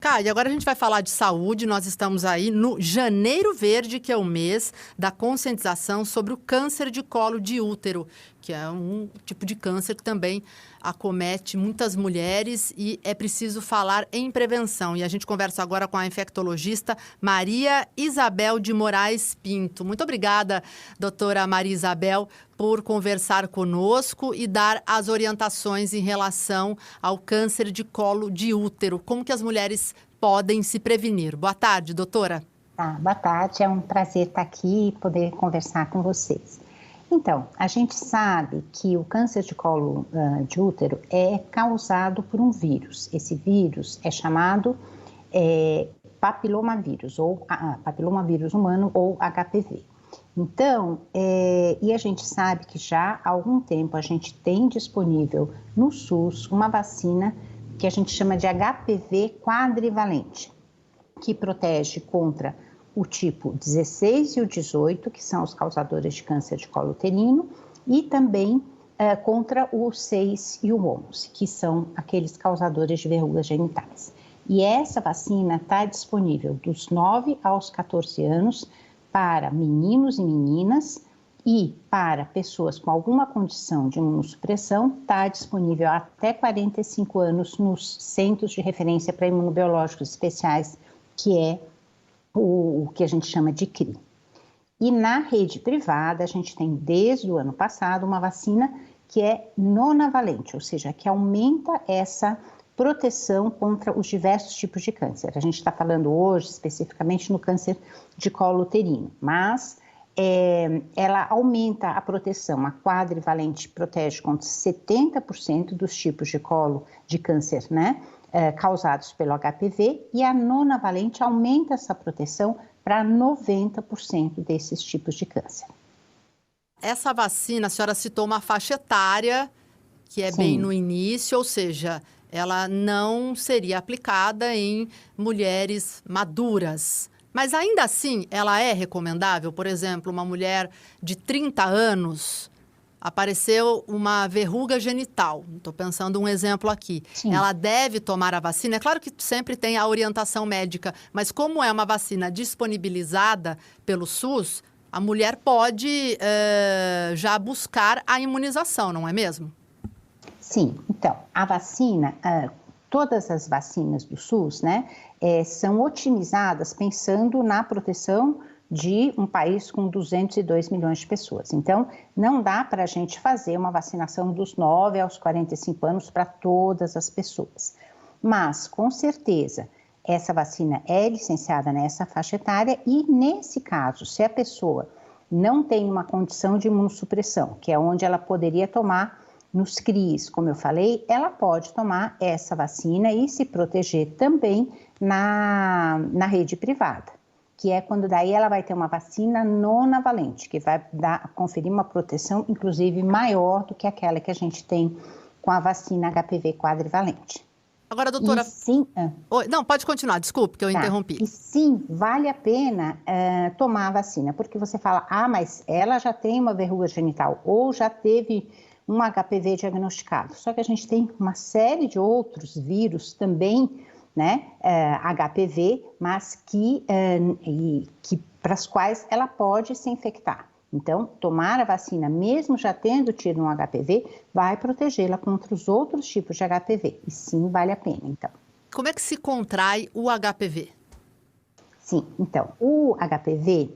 Caio, agora a gente vai falar de saúde. Nós estamos aí no Janeiro Verde, que é o mês da conscientização sobre o câncer de colo de útero, que é um tipo de câncer que também acomete muitas mulheres e é preciso falar em prevenção. E a gente conversa agora com a infectologista Maria Isabel de Moraes Pinto. Muito obrigada, doutora Maria Isabel, por conversar conosco e dar as orientações em relação ao câncer de colo de útero. Como que as mulheres podem se prevenir? Boa tarde, doutora. Boa tarde, é um prazer estar aqui e poder conversar com vocês. Então, a gente sabe que o câncer de colo de útero é causado por um vírus. Esse vírus é chamado papilomavírus, ou papilomavírus humano, ou HPV. Então, e a gente sabe que já há algum tempo a gente tem disponível no SUS uma vacina que a gente chama de HPV quadrivalente, que protege contra o tipo 16 e o 18, que são os causadores de câncer de colo uterino, e também contra o 6 e o 11, que são aqueles causadores de verrugas genitais. E essa vacina está disponível dos 9 aos 14 anos para meninos e meninas, e para pessoas com alguma condição de imunossupressão, está disponível até 45 anos nos Centros de Referência para Imunobiológicos Especiais, que é o que a gente chama de CRI. E na rede privada, a gente tem desde o ano passado uma vacina que é nonavalente, ou seja, que aumenta essa proteção contra os diversos tipos de câncer. A gente está falando hoje especificamente no câncer de colo uterino, mas ela aumenta a proteção. A quadrivalente protege contra 70% dos tipos de colo de câncer, né, causados pelo HPV, e a nonavalente aumenta essa proteção para 90% desses tipos de câncer. Essa vacina, a senhora citou uma faixa etária que é bem no início, ou seja, ela não seria aplicada em mulheres maduras. Mas ainda assim, ela é recomendável? Por exemplo, uma mulher de 30 anos, apareceu uma verruga genital. Estou pensando um exemplo aqui. Sim. Ela deve tomar a vacina? É claro que sempre tem a orientação médica, mas como é uma vacina disponibilizada pelo SUS, a mulher pode já buscar a imunização, não é mesmo? Sim, então, a vacina, todas as vacinas do SUS, né, são otimizadas pensando na proteção de um país com 202 milhões de pessoas. Então, não dá para a gente fazer uma vacinação dos 9 aos 45 anos para todas as pessoas. Mas, com certeza, essa vacina é licenciada nessa faixa etária e, nesse caso, se a pessoa não tem uma condição de imunossupressão, que é onde ela poderia tomar nos CRIs, como eu falei, ela pode tomar essa vacina e se proteger também na rede privada, que é quando daí ela vai ter uma vacina nonavalente, que vai conferir uma proteção, inclusive, maior do que aquela que a gente tem com a vacina HPV quadrivalente. Agora, doutora... E sim, Não, pode continuar, desculpe que eu interrompi. E sim, vale a pena tomar a vacina, porque você fala, mas ela já tem uma verruga genital, ou já teve um HPV diagnosticado. Só que a gente tem uma série de outros vírus também, né, HPV, mas que para as quais ela pode se infectar. Então, tomar a vacina, mesmo já tendo tido um HPV, vai protegê-la contra os outros tipos de HPV. E sim, vale a pena, então. Como é que se contrai o HPV? Sim, então, o HPV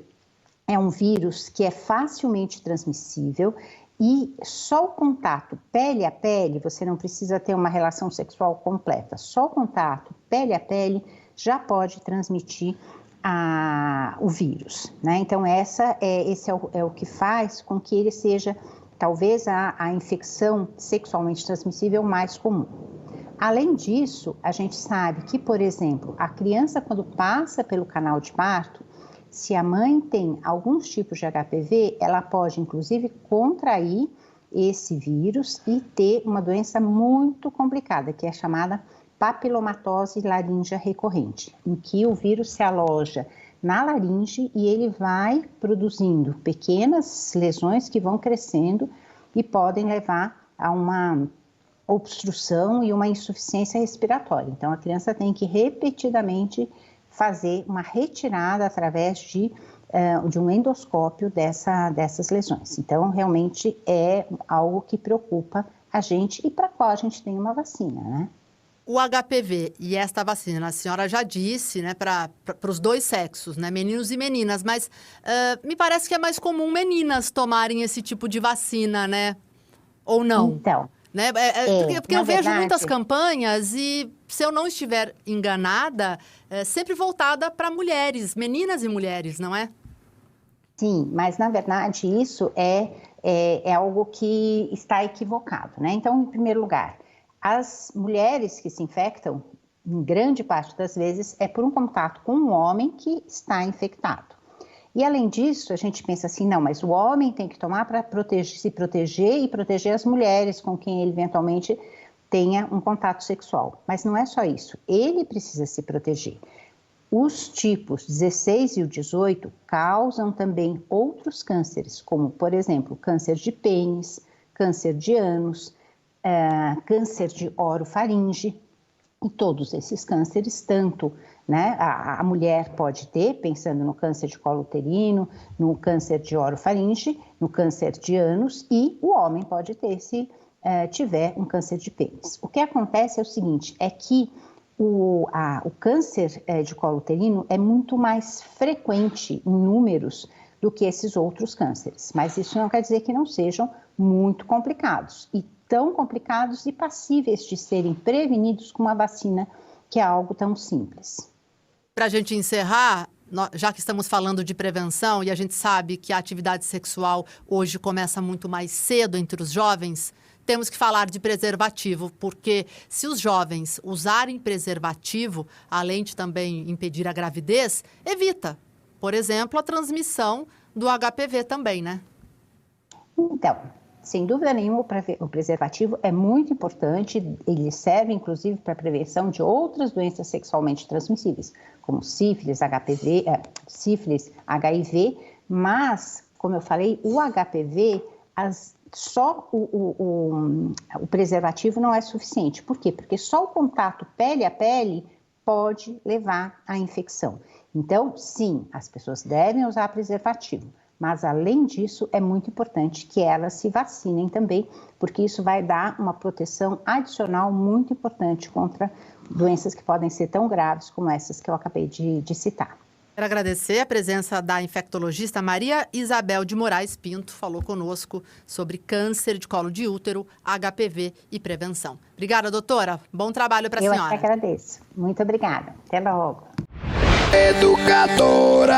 é um vírus que é facilmente transmissível e só o contato pele a pele, você não precisa ter uma relação sexual completa, só o contato pele a pele já pode transmitir o vírus, né? Então, esse é o que faz com que ele seja, talvez, a infecção sexualmente transmissível mais comum. Além disso, a gente sabe que, por exemplo, a criança, quando passa pelo canal de parto, se a mãe tem alguns tipos de HPV, ela pode, inclusive, contrair esse vírus e ter uma doença muito complicada, que é chamada papilomatose laríngea recorrente, em que o vírus se aloja na laringe e ele vai produzindo pequenas lesões que vão crescendo e podem levar a uma obstrução e uma insuficiência respiratória. Então, a criança tem que repetidamente fazer uma retirada através de um endoscópio dessas lesões. Então, realmente é algo que preocupa a gente e para qual a gente tem uma vacina, né? O HPV e esta vacina, a senhora já disse, né, para os dois sexos, né, meninos e meninas, mas me parece que é mais comum meninas tomarem esse tipo de vacina, né? Ou não? Então, né? Porque eu vejo muitas campanhas e, se eu não estiver enganada, sempre voltada para mulheres, meninas e mulheres, não é? Sim, mas na verdade isso é algo que está equivocado, né? Então, em primeiro lugar, as mulheres que se infectam, em grande parte das vezes, é por um contato com um homem que está infectado. E além disso, a gente pensa assim, não, mas o homem tem que tomar para se proteger e proteger as mulheres com quem ele eventualmente tenha um contato sexual. Mas não é só isso, ele precisa se proteger. Os tipos 16 e o 18 causam também outros cânceres, como, por exemplo, câncer de pênis, câncer de ânus, câncer de orofaringe, e todos esses cânceres, tanto né, a mulher pode ter, pensando no câncer de colo uterino, no câncer de orofaringe, no câncer de ânus, e o homem pode ter se tiver um câncer de pênis. O que acontece é o seguinte, é que o câncer de colo uterino é muito mais frequente em números do que esses outros cânceres, mas isso não quer dizer que não sejam muito complicados e tão complicados e passíveis de serem prevenidos com uma vacina, que é algo tão simples. Para a gente encerrar, já que estamos falando de prevenção e a gente sabe que a atividade sexual hoje começa muito mais cedo entre os jovens, temos que falar de preservativo, porque se os jovens usarem preservativo, além de também impedir a gravidez, evita, por exemplo, a transmissão do HPV também, né? Então, sem dúvida nenhuma, o preservativo é muito importante, ele serve inclusive para a prevenção de outras doenças sexualmente transmissíveis, como sífilis, HIV, mas, como eu falei, o HPV, só o preservativo não é suficiente. Por quê? Porque só o contato pele a pele pode levar à infecção. Então, sim, as pessoas devem usar preservativo. Mas, além disso, é muito importante que elas se vacinem também, porque isso vai dar uma proteção adicional muito importante contra doenças que podem ser tão graves como essas que eu acabei de citar. Quero agradecer a presença da infectologista Maria Isabel de Moraes Pinto, falou conosco sobre câncer de colo de útero, HPV e prevenção. Obrigada, doutora. Bom trabalho para a senhora. Eu que agradeço. Muito obrigada. Até logo. Educadora